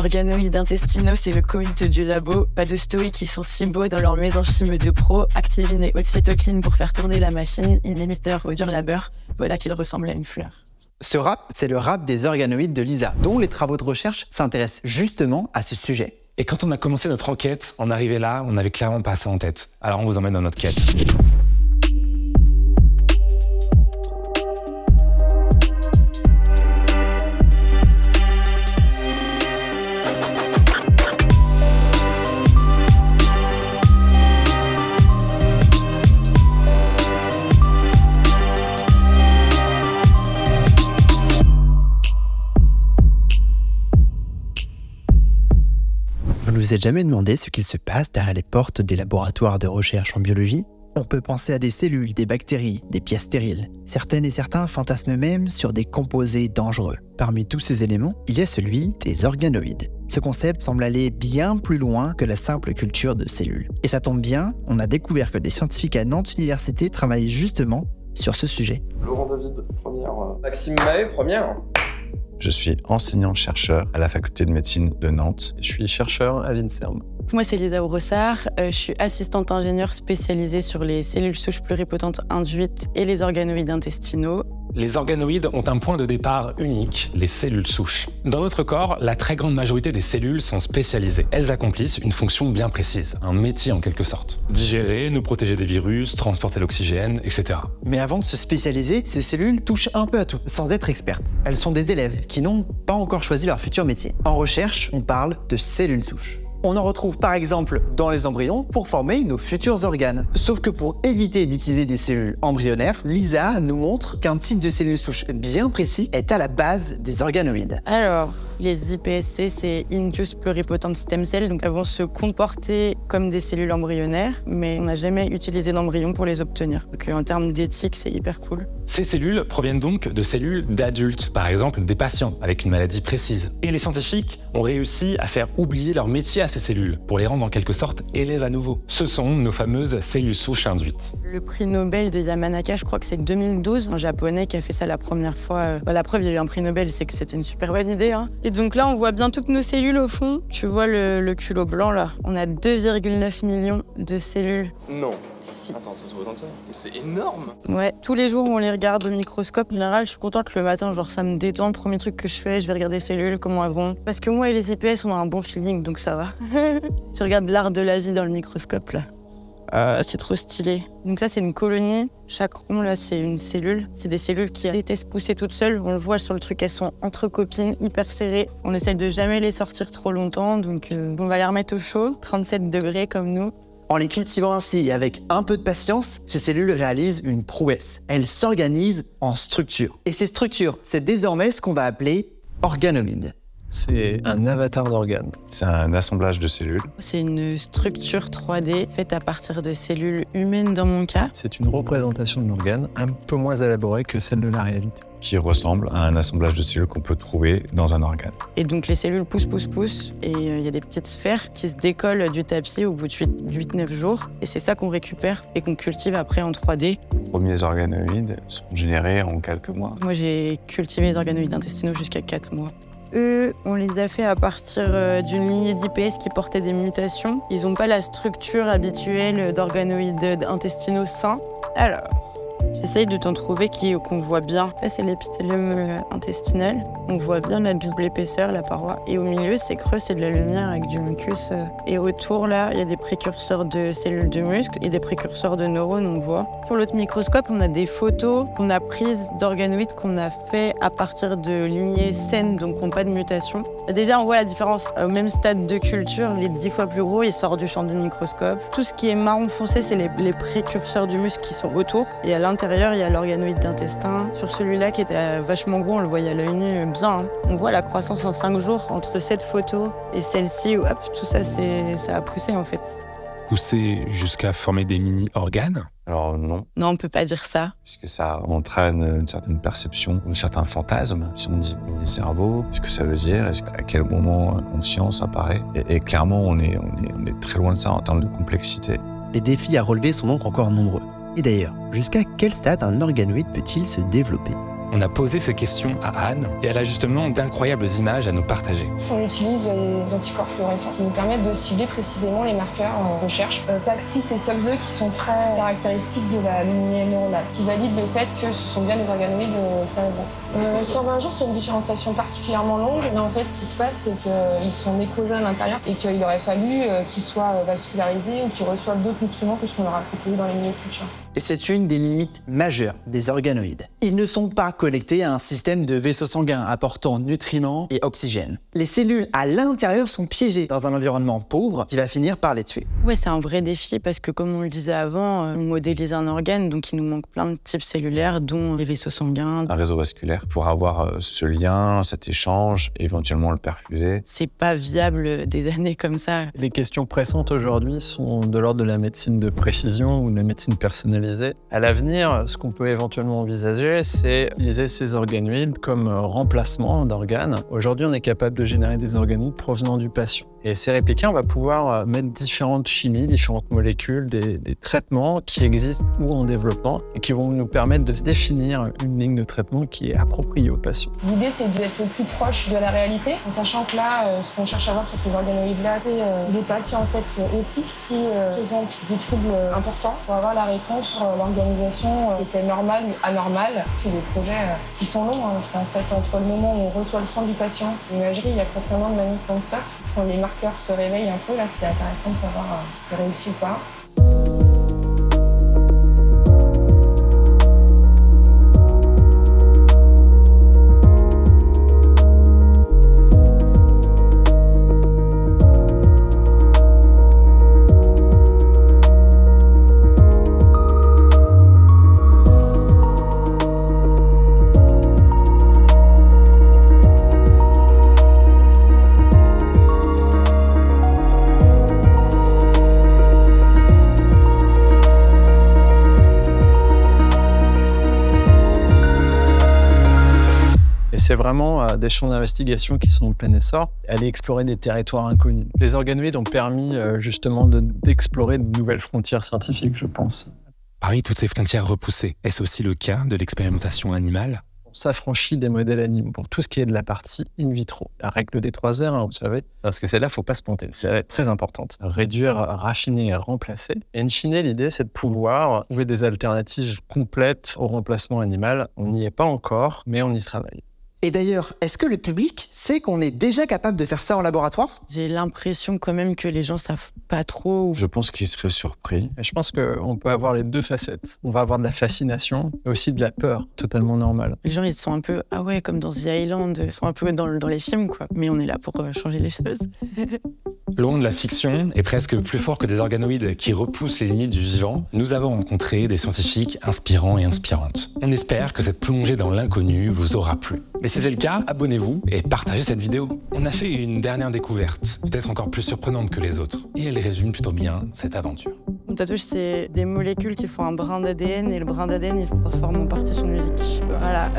Organoïdes intestinaux, c'est le coït du labo. Pas de stoïques qui sont si beaux dans leur mésenchyme de pro. Activine et oxytocine pour faire tourner la machine. Inhibiteur au dur labeur. Voilà qu'il ressemble à une fleur. Ce rap, c'est le rap des organoïdes de Lisa, dont les travaux de recherche s'intéressent justement à ce sujet. Et quand on a commencé notre enquête, on arrivait là, on n'avait clairement pas ça en tête. Alors on vous emmène dans notre quête. Vous ne vous êtes jamais demandé ce qu'il se passe derrière les portes des laboratoires de recherche en biologie? On peut penser à des cellules, des bactéries, des pièces stériles. Certaines et certains fantasment même sur des composés dangereux. Parmi tous ces éléments, il y a celui des organoïdes. Ce concept semble aller bien plus loin que la simple culture de cellules. Et ça tombe bien, on a découvert que des scientifiques à Nantes Université travaillent justement sur ce sujet. Laurent David, première. Maxime Mahé, première. Je suis enseignant-chercheur à la faculté de médecine de Nantes. Je suis chercheur à l'INSERM. Moi, c'est Lisa Ourossard. Je suis assistante ingénieure spécialisée sur les cellules souches pluripotentes induites et les organoïdes intestinaux. Les organoïdes ont un point de départ unique, les cellules souches. Dans notre corps, la très grande majorité des cellules sont spécialisées. Elles accomplissent une fonction bien précise, un métier en quelque sorte. Digérer, nous protéger des virus, transporter l'oxygène, etc. Mais avant de se spécialiser, ces cellules touchent un peu à tout, sans être expertes. Elles sont des élèves qui n'ont pas encore choisi leur futur métier. En recherche, on parle de cellules souches. On en retrouve par exemple dans les embryons pour former nos futurs organes. Sauf que pour éviter d'utiliser des cellules embryonnaires, Lisa nous montre qu'un type de cellule souche bien précis est à la base des organoïdes. Alors, les iPSC, c'est Induced Pluripotent Stem Cell, donc elles vont se comporter comme des cellules embryonnaires, mais on n'a jamais utilisé d'embryon pour les obtenir. Donc en termes d'éthique, c'est hyper cool. Ces cellules proviennent donc de cellules d'adultes, par exemple des patients avec une maladie précise. Et les scientifiques ont réussi à faire oublier leur métier à ces cellules, pour les rendre en quelque sorte élèves à nouveau. Ce sont nos fameuses cellules souches induites. Le prix Nobel de Yamanaka, je crois que c'est 2012, un japonais qui a fait ça la première fois. La preuve, il y a eu un prix Nobel, c'est que c'était une super bonne idée. Et donc là, on voit bien toutes nos cellules au fond. Tu vois le culot blanc là, on a 2,9 millions de cellules. Non. Si. Attends, ça se voit tant que ça. Mais c'est énorme. Ouais, tous les jours on les regarde au microscope. En général, je suis contente le matin, genre ça me détend. Le premier truc que je fais, je vais regarder les cellules, comment elles vont. Parce que moi et les IPS, on a un bon feeling, donc ça va. Tu regardes l'art de la vie dans le microscope là. C'est trop stylé. Donc ça, c'est une colonie. Chaque rond, là, c'est une cellule. C'est des cellules qui détestent pousser toutes seules. On le voit sur le truc, elles sont entre copines, hyper serrées. On essaie de jamais les sortir trop longtemps, donc on va les remettre au chaud, 37 degrés comme nous. En les cultivant ainsi et avec un peu de patience, ces cellules réalisent une prouesse. Elles s'organisent en structures. Et ces structures, c'est désormais ce qu'on va appeler organoïdes. C'est un avatar d'organes. C'est un assemblage de cellules. C'est une structure 3D faite à partir de cellules humaines dans mon cas. C'est une représentation de l'organe un peu moins élaborée que celle de la réalité. Qui ressemble à un assemblage de cellules qu'on peut trouver dans un organe. Et donc les cellules poussent, et il y a des petites sphères qui se décollent du tapis au bout de 8-9 jours. Et c'est ça qu'on récupère et qu'on cultive après en 3D. Les premiers organoïdes sont générés en quelques mois. Moi, j'ai cultivé des organoïdes intestinaux jusqu'à 4 mois. Eux, on les a fait à partir d'une lignée d'IPS qui portait des mutations. Ils n'ont pas la structure habituelle d'organoïdes intestinaux sains. Alors, j'essaye de t'en trouver qu'on voit bien. Là, c'est l'épithélium intestinal. On voit bien la double épaisseur, la paroi. Et au milieu, c'est creux, c'est de la lumière avec du mucus. Et autour, là, il y a des précurseurs de cellules de muscles et des précurseurs de neurones, on voit. Sur l'autre microscope, on a des photos qu'on a prises d'organoïdes qu'on a fait à partir de lignées saines, donc qui n'ont pas de mutation. Déjà, on voit la différence. Au même stade de culture, il est 10 fois plus gros, il sort du champ du microscope. Tout ce qui est marron foncé, c'est les précurseurs du muscle qui sont autour. Et à l'intérieur, il y a l'organoïde d'intestin. Sur celui-là, qui était vachement gros, on le voyait à l'œil nu bien. On voit la croissance en 5 jours entre cette photo et celle-ci. Hop, tout ça, ça a poussé en fait. Poussé jusqu'à former des mini-organes? Alors non. Non, on peut pas dire ça. Puisque ça entraîne une certaine perception, un certain fantasme. Si on dit mini-cerveau, qu'est-ce que ça veut dire? À quel moment la conscience apparaît? Et clairement, on est très loin de ça en termes de complexité. Les défis à relever sont donc encore nombreux. Et d'ailleurs, jusqu'à quel stade un organoïde peut-il se développer? On a posé ces questions à Anne et elle a justement d'incroyables images à nous partager. On utilise les anticorps fluorescents qui nous permettent de cibler précisément les marqueurs en recherche. PAX6 et SOX2 qui sont très caractéristiques de la lignée neuronale, qui valident le fait que ce sont bien des organoïdes cérébraux. Sur 20 jours, c'est une différenciation particulièrement longue, mais en fait, ce qui se passe, c'est qu'ils sont nécrosés à l'intérieur et qu'il aurait fallu qu'ils soient vascularisés ou qu'ils reçoivent d'autres nutriments que ce qu'on leur a proposé dans les milieux culture. Et c'est une des limites majeures des organoïdes. Ils ne sont pas connectés à un système de vaisseaux sanguins apportant nutriments et oxygène. Les cellules à l'intérieur sont piégées dans un environnement pauvre qui va finir par les tuer. Ouais, c'est un vrai défi parce que comme on le disait avant, on modélise un organe, donc il nous manque plein de types cellulaires, dont les vaisseaux sanguins. Un réseau vasculaire pour avoir ce lien, cet échange, éventuellement le perfuser. C'est pas viable des années comme ça. Les questions pressantes aujourd'hui sont de l'ordre de la médecine de précision ou de la médecine personnalisée. À l'avenir, ce qu'on peut éventuellement envisager, c'est utiliser ces organoïdes comme remplacement d'organes. Aujourd'hui, on est capable de générer des organoïdes provenant du patient. Et ces répliquants, on va pouvoir mettre différentes chimies, différentes molécules, des traitements qui existent ou en développement et qui vont nous permettre de définir une ligne de traitement qui est appropriée au patient. L'idée, c'est d'être le plus proche de la réalité, en sachant que là, ce qu'on cherche à voir sur ces organoïdes-là, c'est des patients en fait autistes qui présentent des troubles importants pour avoir la réponse sur l'organisation qui était normale ou anormale. C'est des projets qui sont longs, parce qu'en fait, entre le moment où on reçoit le sang du patient et l'imagerie, il y a presque un an de manip comme ça. Quand les marqueurs se réveillent un peu, là, c'est intéressant de savoir si c'est réussi ou pas. C'est vraiment des champs d'investigation qui sont en plein essor, aller explorer des territoires inconnus. Les organoïdes ont permis justement d'explorer de nouvelles frontières scientifiques, je pense. Parmi toutes ces frontières repoussées, est-ce aussi le cas de l'expérimentation animale ? On s'affranchit des modèles animaux pour tout ce qui est de la partie in vitro. La règle des 3 R, vous savez, parce que celle-là, il ne faut pas se planter. C'est très importante. Réduire, raffiner et remplacer. Et in fine, l'idée, c'est de pouvoir trouver des alternatives complètes au remplacement animal. On n'y est pas encore, mais on y travaille. Et d'ailleurs, est-ce que le public sait qu'on est déjà capable de faire ça en laboratoire? J'ai l'impression quand même que les gens savent pas trop. Je pense qu'ils seraient surpris. Et je pense qu'on peut avoir les deux facettes. On va avoir de la fascination, mais aussi de la peur, totalement normale. Les gens, ils sont un peu, ah ouais, comme dans The Island, ils sont un peu dans les films, quoi. Mais on est là pour changer les choses. Loin de la fiction, et presque plus fort que des organoïdes qui repoussent les limites du vivant, nous avons rencontré des scientifiques inspirants et inspirantes. On espère que cette plongée dans l'inconnu vous aura plu. Mais si c'est le cas, abonnez-vous et partagez cette vidéo. On a fait une dernière découverte, peut-être encore plus surprenante que les autres, et elle résume plutôt bien cette aventure. Mon tatouage, c'est des molécules qui font un brin d'ADN, et le brin d'ADN, il se transforme en partition de musique. Voilà.